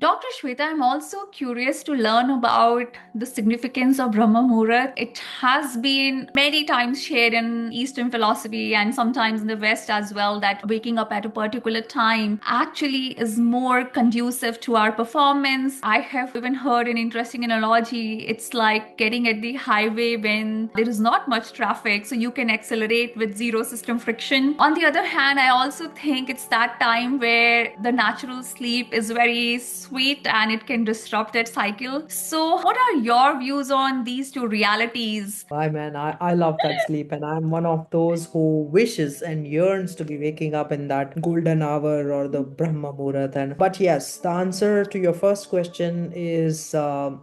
Dr. Shweta, I'm also curious to learn about the significance of Brahma Muhurat. It has been many times shared in Eastern philosophy and sometimes in the West as well that waking up at a particular time actually is more conducive to our performance. I have even heard an interesting analogy. It's like getting at the highway when there is not much traffic, so you can accelerate with zero system friction. On the other hand, I also think it's that time where the natural sleep is very sweet and it can disrupt that cycle. So, what are your views on these two realities? Hi man, I love that sleep, and I'm one of those who wishes and yearns to be waking up in that golden hour or the Brahma Muhurat. And but yes, the answer to your first question is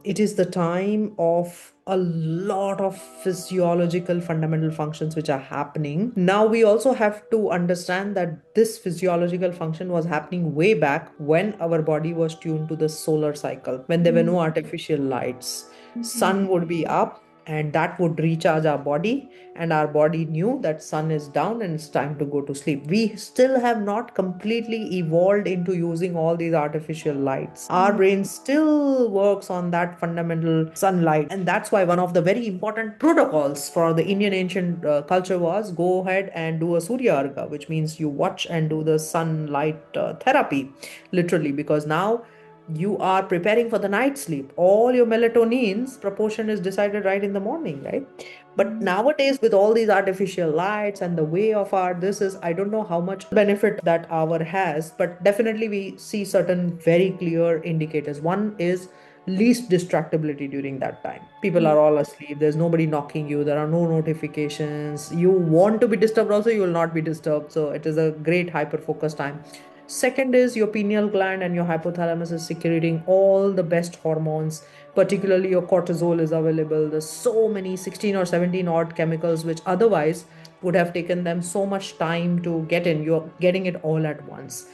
it is the time of a lot of physiological fundamental functions which are happening. Now we also have to understand that this physiological function was happening way back when our body was tuned to the solar cycle, when there were no artificial lights. Sun would be up and that would recharge our body, and our body knew that sun is down and it's time to go to sleep. We still have not completely evolved into using all these artificial lights. Our brain still works on that fundamental sunlight, and that's why one of the very important protocols for the Indian ancient culture was go ahead and do a surya arga, which means you watch and do the sunlight therapy, literally, because now you are preparing for the night sleep. All your melatonin's proportion is decided right in the morning, right? But nowadays, with all these artificial lights and the way of our this is, I don't know how much benefit that hour has, but definitely we see certain very clear indicators. One is least distractibility during that time. People are all asleep, there's nobody knocking you, there are no notifications. You want to be disturbed also, you will not be disturbed. So it is a great hyper focus time. Second is your pineal gland and your hypothalamus is secreting all the best hormones, particularly your cortisol is available. There's so many 16 or 17 odd chemicals which otherwise would have taken them so much time to get in. You're getting it all at once.